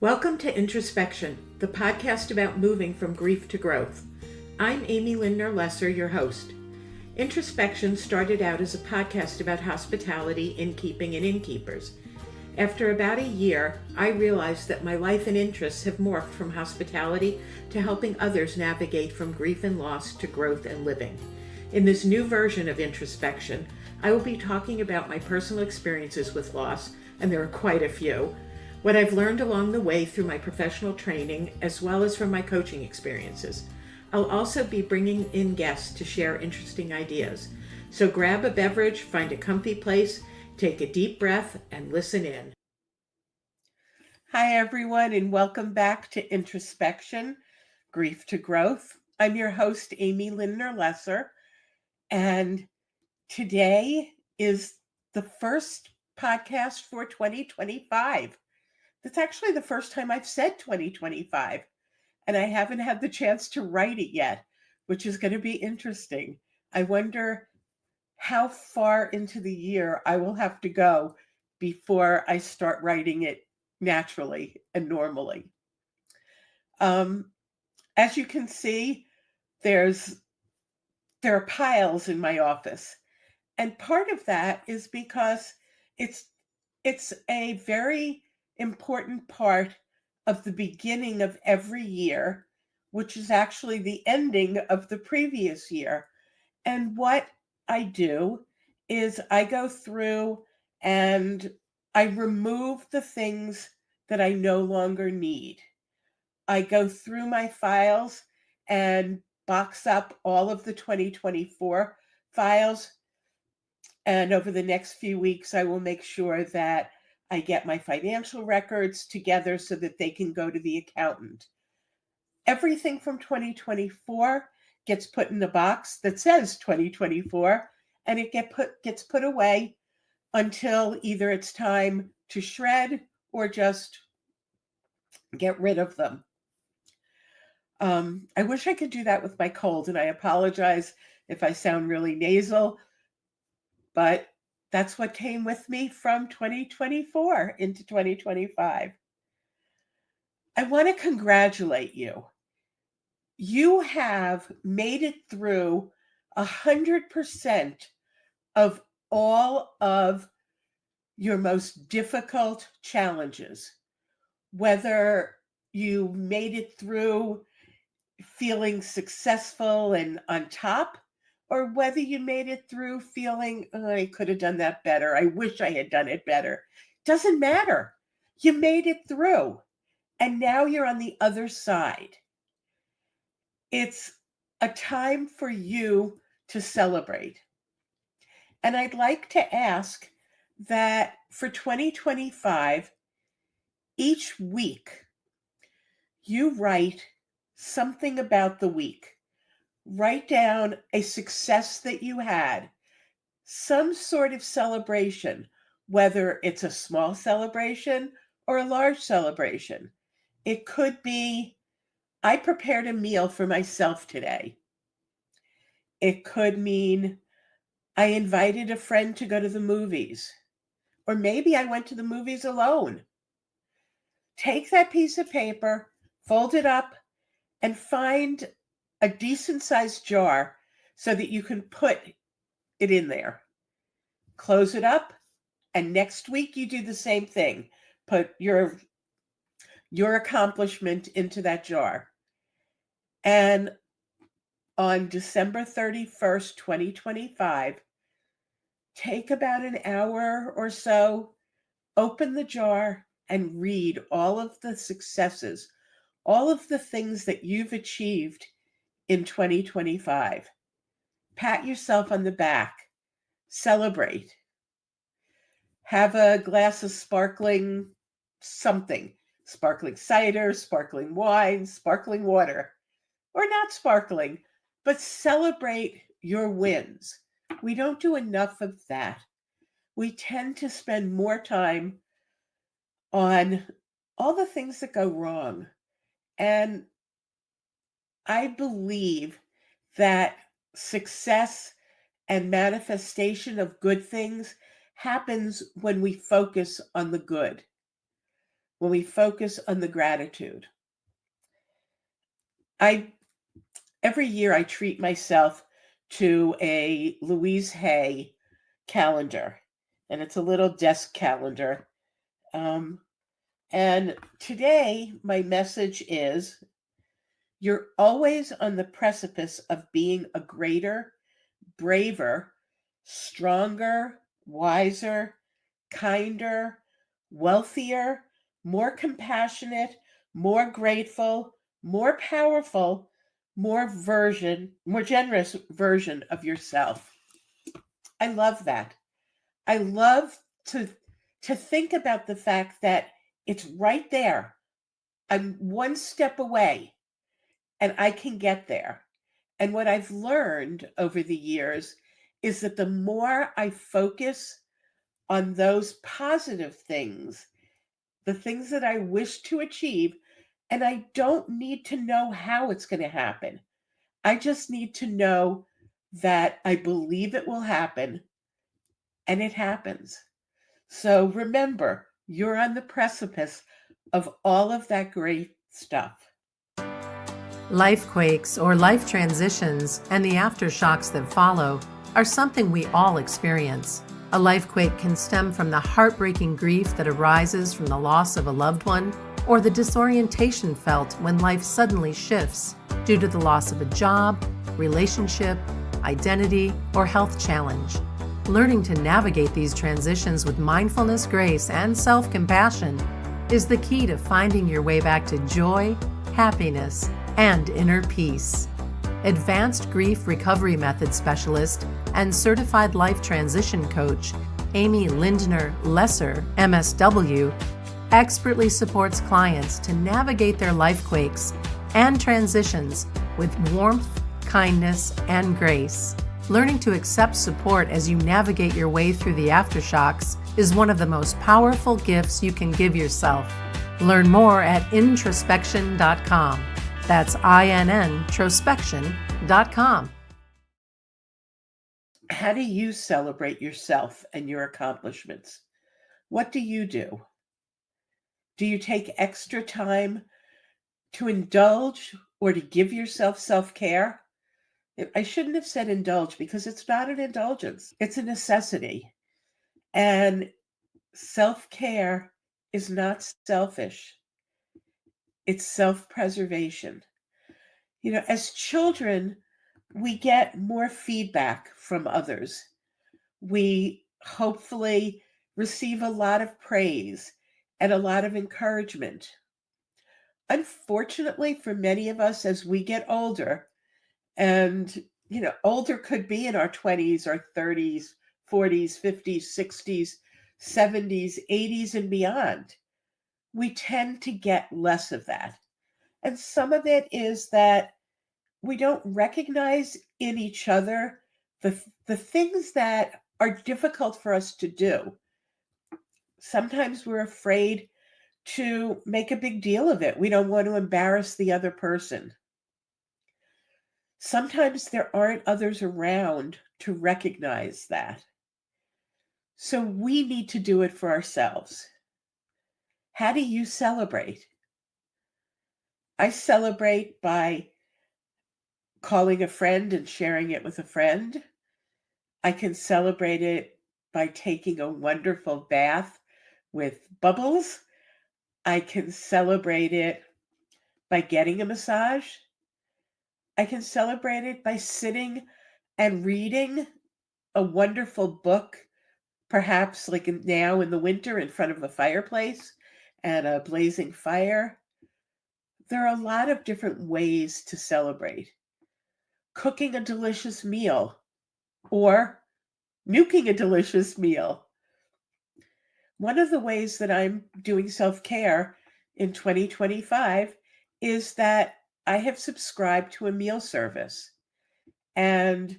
Welcome to Introspection, the podcast about moving from grief to growth. I'm Amy Lindner Lesser, your host. Introspection started out as a podcast about hospitality, innkeeping, and innkeepers. After about a year, I realized that my life and interests have morphed from hospitality to helping others navigate from grief and loss to growth and living. In this new version of Introspection, I will be talking about my personal experiences with loss, and there are quite a few, what I've learned along the way through my professional training, as well as from my coaching experiences. I'll also be bringing in guests to share interesting ideas. So grab a beverage, find a comfy place, take a deep breath, and listen in. Hi, everyone, and welcome back to Introspection, Grief to Growth. I'm your host, Amy Lindner Lesser, and today is the first podcast for 2025. That's actually the first time I've said 2025, and I haven't had the chance to write it yet, which is going to be interesting. I wonder how far into the year I will have to go before I start writing it naturally and normally. As you can see, there are piles in my office, and part of that is because it's a very important part of the beginning of every year, which is actually the ending of the previous year. And what I do is I go through and I remove the things that I no longer need. I go through my files and box up all of the 2024 files. And over the next few weeks, I will make sure that I get my financial records together so that they can go to the accountant. Everything from 2024 gets put in a box that says 2024, and it gets put away until either it's time to shred or just get rid of them. I wish I could do that with my cold, and I apologize if I sound really nasal, but that's what came with me from 2024 into 2025. I want to congratulate you. You have made it through 100% of all of your most difficult challenges, whether you made it through feeling successful and on top, or whether you made it through feeling, I could have done that better. I wish I had done it better. Doesn't matter. You made it through, and now you're on the other side. It's a time for you to celebrate. And I'd like to ask that for 2025, each week, you write something about the week. Write down a success that you had, some sort of celebration, whether it's a small celebration or a large celebration. It could be, I prepared a meal for myself today. It could mean I invited a friend to go to the movies, or maybe I went to the movies alone. Take that piece of paper, fold it up, and find a decent sized jar so that you can put it in there. Close it up, and next week you do the same thing. Put your accomplishment into that jar. And on December 31st, 2025, take about an hour or so, open the jar, and read all of the successes, all of the things that you've achieved in 2025. Pat yourself on the back. Celebrate. Have a glass of sparkling something. Sparkling cider, sparkling wine, sparkling water. Or not sparkling, but celebrate your wins. We don't do enough of that. We tend to spend more time on all the things that go wrong. And I believe that success and manifestation of good things happens when we focus on the good. when we focus on the gratitude. Every year I treat myself to a Louise Hay calendar, and it's a little desk calendar. And today my message is, you're always on the precipice of being a greater, braver, stronger, wiser, kinder, wealthier, more compassionate, more grateful, more powerful, more generous version of yourself. I love that. I love to think about the fact that it's right there. I'm one step away and I can get there. And what I've learned over the years is that the more I focus on those positive things, the things that I wish to achieve, and I don't need to know how it's going to happen. I just need to know that I believe it will happen, and it happens. So remember, you're on the precipice of all of that great stuff. Life quakes or life transitions and the aftershocks that follow are something we all experience. A life quake can stem from the heartbreaking grief that arises from the loss of a loved one, or the disorientation felt when life suddenly shifts due to the loss of a job, relationship, identity, or health challenge. Learning to navigate these transitions with mindfulness, grace, and self-compassion is the key to finding your way back to joy, happiness, and inner peace. Advanced Grief Recovery Method Specialist and Certified Life Transition Coach Amy Lindner Lesser, MSW, expertly supports clients to navigate their life quakes and transitions with warmth, kindness, and grace. Learning to accept support as you navigate your way through the aftershocks is one of the most powerful gifts you can give yourself. Learn more at introspection.com. That's introspection.com. How do you celebrate yourself and your accomplishments? What do you do? Do you take extra time to indulge or to give yourself self-care? I shouldn't have said indulge, because it's not an indulgence. It's a necessity. And self-care is not selfish. It's self-preservation. As children, we get more feedback from others. We hopefully receive a lot of praise and a lot of encouragement. Unfortunately, for many of us, as we get older, and older could be in our 20s or 30s, 40s, 50s, 60s, 70s, 80s, and beyond, we tend to get less of that. And some of it is that we don't recognize in each other the things that are difficult for us to do. Sometimes we're afraid to make a big deal of it. We don't want to embarrass the other person. Sometimes there aren't others around to recognize that. So we need to do it for ourselves. How do you celebrate? I celebrate by calling a friend and sharing it with a friend. I can celebrate it by taking a wonderful bath with bubbles. I can celebrate it by getting a massage. I can celebrate it by sitting and reading a wonderful book, perhaps like now in the winter in front of a fireplace and a blazing fire. There are a lot of different ways to celebrate. Cooking a delicious meal or nuking a delicious meal. One of the ways that I'm doing self-care in 2025 is that I have subscribed to a meal service, and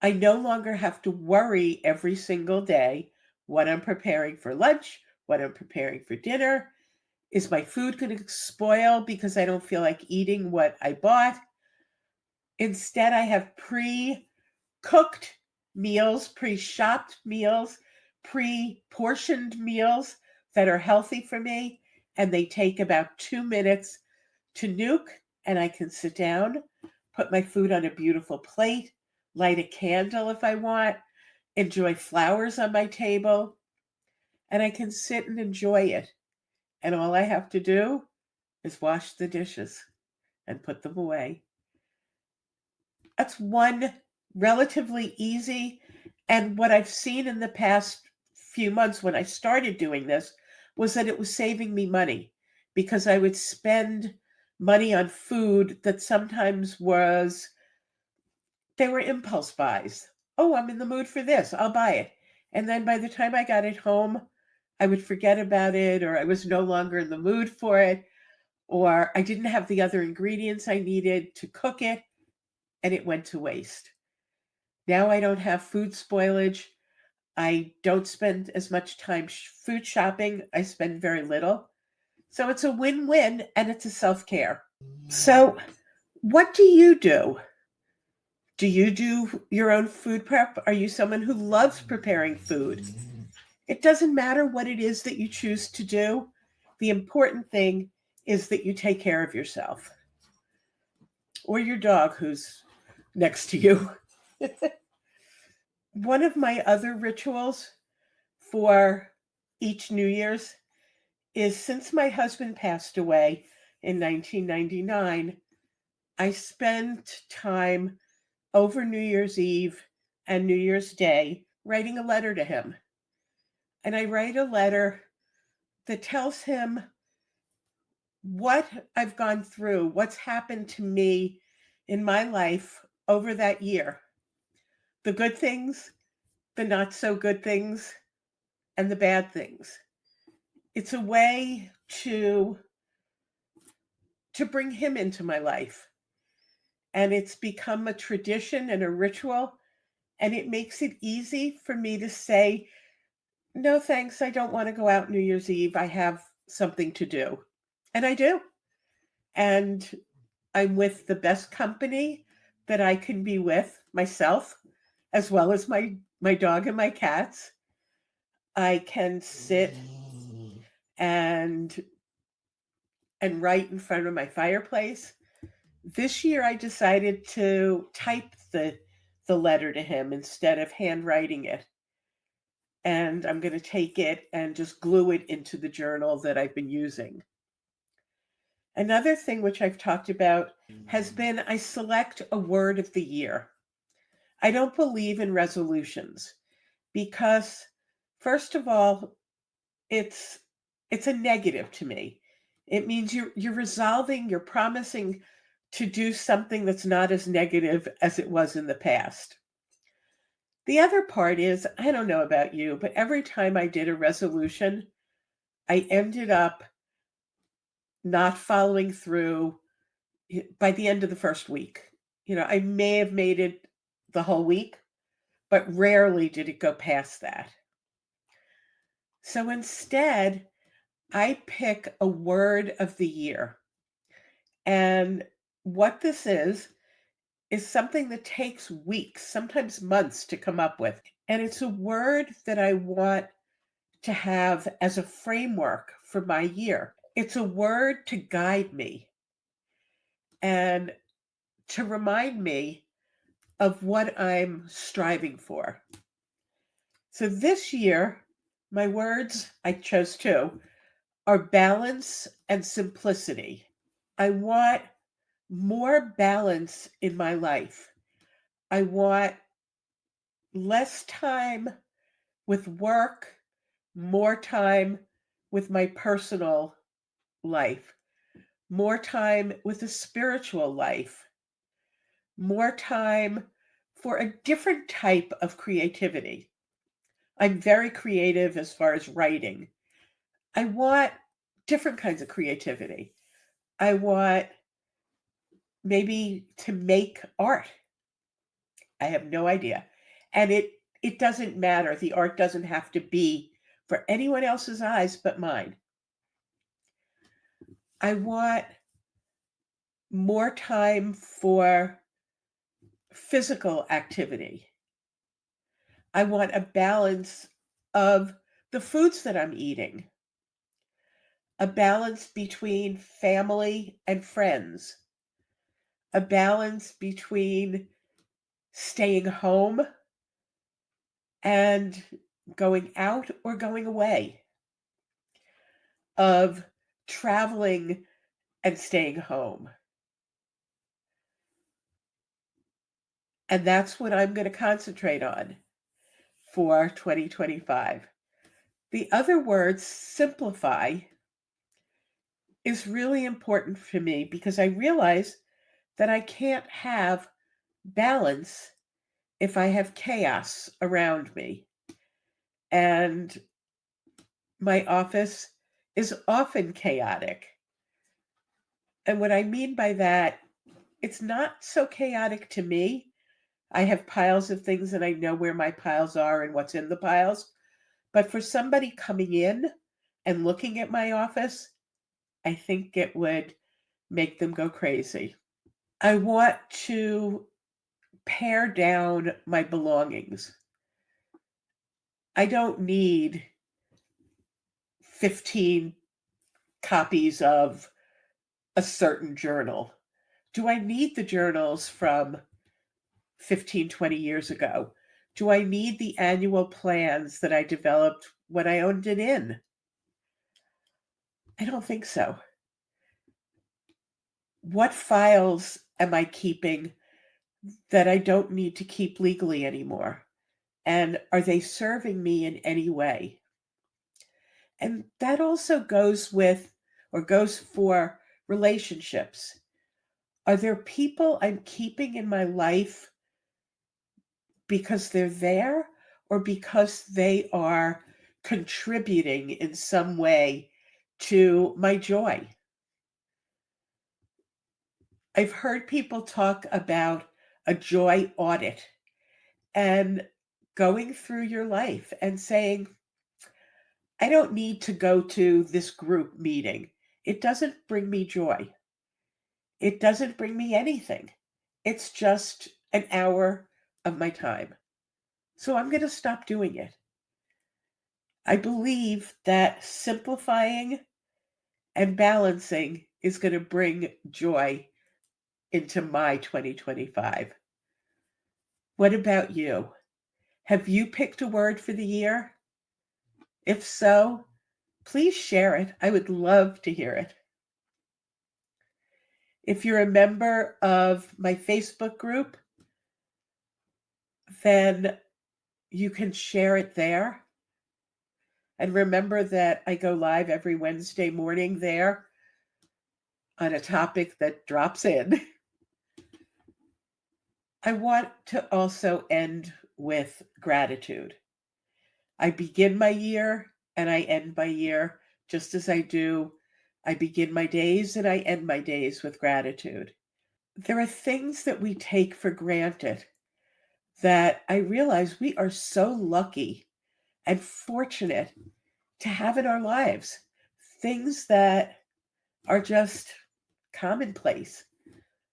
I no longer have to worry every single day what I'm preparing for lunch, what I'm preparing for dinner. Is my food going to spoil because I don't feel like eating what I bought? Instead, I have pre-cooked meals, pre-shopped meals, pre-portioned meals that are healthy for me. and they take about 2 minutes to nuke, and I can sit down, put my food on a beautiful plate, light a candle if I want, enjoy flowers on my table, and I can sit and enjoy it. And all I have to do is wash the dishes and put them away. That's one relatively easy. And what I've seen in the past few months when I started doing this was that it was saving me money because I would spend money on food that sometimes they were impulse buys. Oh, I'm in the mood for this. I'll buy it. And then by the time I got it home, I would forget about it, or I was no longer in the mood for it, or I didn't have the other ingredients I needed to cook it, and it went to waste. Now I don't have food spoilage. I don't spend as much time food shopping. I spend very little. So it's a win-win, and it's a self-care. So what do you do? Do you do your own food prep? Are you someone who loves preparing food? It doesn't matter what it is that you choose to do. The important thing is that you take care of yourself or your dog who's next to you. One of my other rituals for each New Year's is since my husband passed away in 1999, I spent time over New Year's Eve and New Year's Day writing a letter to him. And I write a letter that tells him what I've gone through, what's happened to me in my life over that year. The good things, the not so good things, and the bad things. It's a way to bring him into my life. And it's become a tradition and a ritual, and it makes it easy for me to say, no, thanks, I don't want to go out New Year's Eve. I have something to do. And I do. And I'm with the best company that I can be with, myself, as well as my dog and my cats. I can sit and write in front of my fireplace. This year I decided to type the letter to him instead of handwriting it. And I'm going to take it and just glue it into the journal that I've been using. Another thing which I've talked about has been I select a word of the year. I don't believe in resolutions because, first of all, it's a negative to me. It means you're resolving, you're promising to do something that's not as negative as it was in the past. The other part is, I don't know about you, but every time I did a resolution, I ended up not following through by the end of the first week. I may have made it the whole week, but rarely did it go past that. So instead, I pick a word of the year. And what this is something that takes weeks, sometimes months to come up with. And it's a word that I want to have as a framework for my year. It's a word to guide me and to remind me of what I'm striving for. So this year, my words, I chose two, are balance and simplicity. I want more balance in my life. I want less time with work, more time with my personal life, more time with a spiritual life, more time for a different type of creativity. I'm very creative as far as writing. I want different kinds of creativity. I want maybe to make art. I have no idea. And it doesn't matter. The art doesn't have to be for anyone else's eyes but mine. I want more time for physical activity. I want a balance of the foods that I'm eating. a balance between family and friends, a balance between staying home and going out or going away, of traveling and staying home. And that's what I'm going to concentrate on for 2025. The other word, simplify, is really important for me because I realize that I can't have balance if I have chaos around me. And my office is often chaotic. And what I mean by that, it's not so chaotic to me. I have piles of things and I know where my piles are and what's in the piles. But for somebody coming in and looking at my office, I think it would make them go crazy. I want to pare down my belongings. I don't need 15 copies of a certain journal. Do I need the journals from 15, 20 years ago? Do I need the annual plans that I developed when I owned an inn? I don't think so. What files am I keeping that I don't need to keep legally anymore? And are they serving me in any way? And that also goes with or goes for relationships. Are there people I'm keeping in my life because they're there or because they are contributing in some way to my joy? I've heard people talk about a joy audit and going through your life and saying, I don't need to go to this group meeting. It doesn't bring me joy. It doesn't bring me anything. It's just an hour of my time. So I'm going to stop doing it. I believe that simplifying and balancing is going to bring joy into my 2025. What about you? Have you picked a word for the year? If so, please share it. I would love to hear it. If you're a member of my Facebook group, then you can share it there. And remember that I go live every Wednesday morning there on a topic that drops in. I want to also end with gratitude. I begin my year and I end my year just as I do. I begin my days and I end my days with gratitude. There are things that we take for granted that I realize we are so lucky and fortunate to have in our lives. Things that are just commonplace,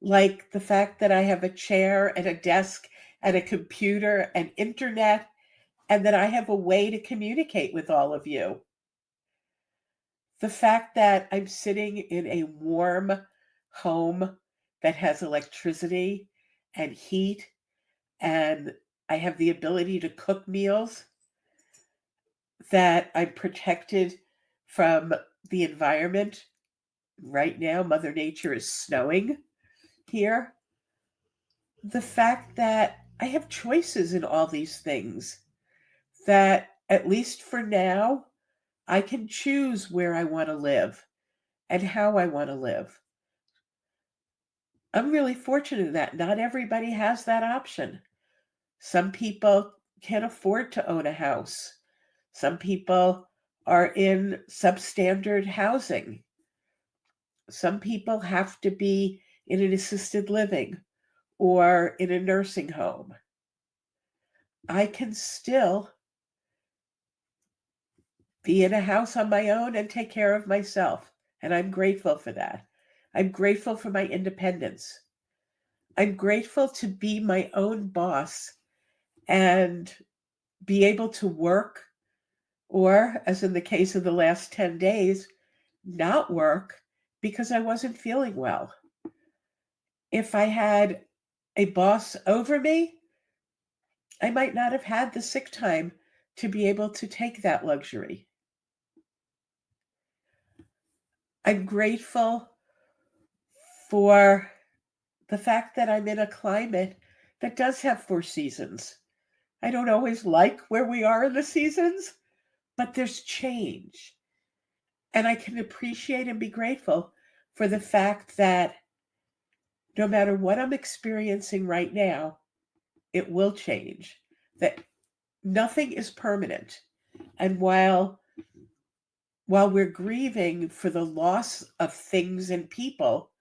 like the fact that I have a chair and a desk and a computer and internet, and that I have a way to communicate with all of you. The fact that I'm sitting in a warm home that has electricity and heat, and I have the ability to cook meals, that I'm protected from the environment. Right now, Mother Nature is snowing here. The fact that I have choices in all these things, that at least for now, I can choose where I want to live and how I want to live. I'm really fortunate that not everybody has that option. Some people can't afford to own a house. Some people are in substandard housing. Some people have to be in an assisted living or in a nursing home. I can still be in a house on my own and take care of myself. And I'm grateful for that. I'm grateful for my independence. I'm grateful to be my own boss and be able to work, or as in the case of the last 10 days, not work because I wasn't feeling well. If I had a boss over me, I might not have had the sick time to be able to take that luxury. I'm grateful for the fact that I'm in a climate that does have 4 seasons. I don't always like where we are in the seasons, but there's change. And I can appreciate and be grateful for the fact that no matter what I'm experiencing right now, it will change, that nothing is permanent. And while we're grieving for the loss of things and people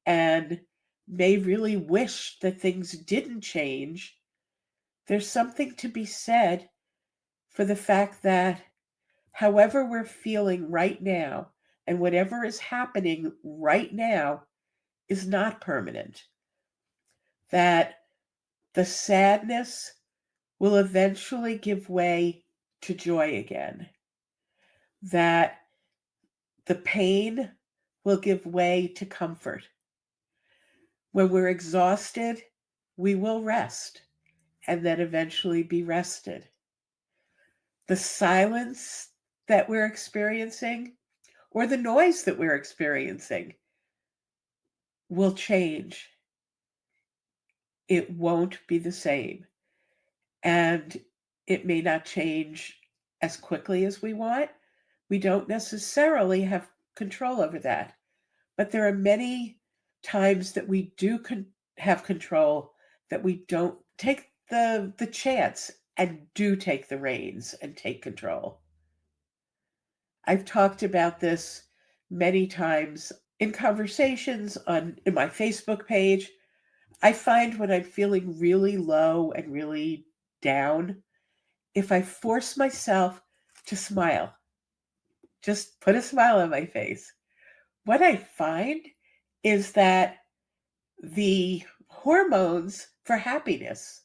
and may really wish that things didn't change, there's something to be said for the fact that however we're feeling right now and whatever is happening right now is not permanent. That the sadness will eventually give way to joy again. That the pain will give way to comfort. When we're exhausted, we will rest and then eventually be rested. The silence that we're experiencing or the noise that we're experiencing will change. It won't be the same. And it may not change as quickly as we want. We don't necessarily have control over that. But there are many times that we do have control that we don't take the chance and do take the reins and take control. I've talked about this many times in conversations in my Facebook page. I find when I'm feeling really low and really down, if I force myself to smile, just put a smile on my face, what I find is that the hormones for happiness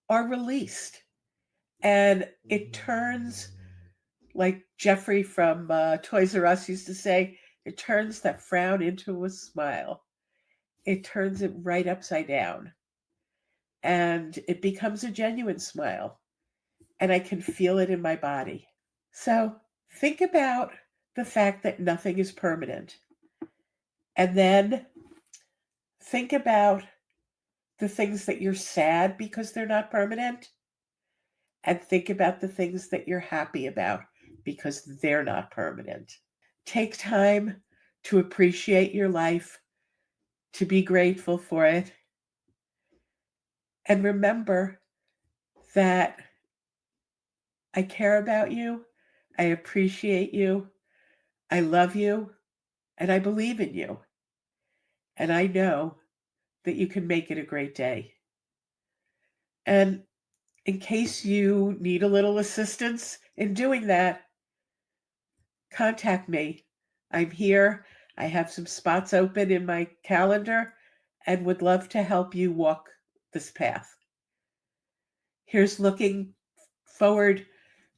are released and it turns, like Jeffrey from Toys R Us used to say, it turns that frown into a smile. It turns it right upside down and it becomes a genuine smile and I can feel it in my body. So think about the fact that nothing is permanent and then think about the things that you're sad because they're not permanent and think about the things that you're happy about because they're not permanent. Take time to appreciate your life, to be grateful for it, and remember that I care about you, I appreciate you, I love you, and I believe in you. And I know that you can make it a great day. And in case you need a little assistance in doing that, contact me. I'm here. I have some spots open in my calendar and would love to help you walk this path. Here's looking forward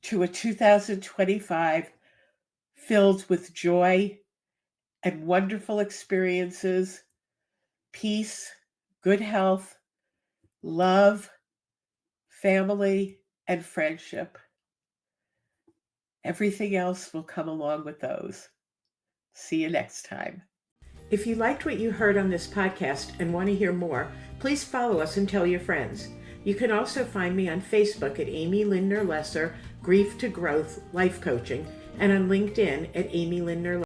to a 2025 filled with joy and wonderful experiences, peace, good health, love, family, and friendship. Everything else will come along with those. See you next time. If you liked what you heard on this podcast and want to hear more, please follow us and tell your friends. You can also find me on Facebook at Amy Lindner Lesser, Grief to Growth Life Coaching, and on LinkedIn at Amy Lindner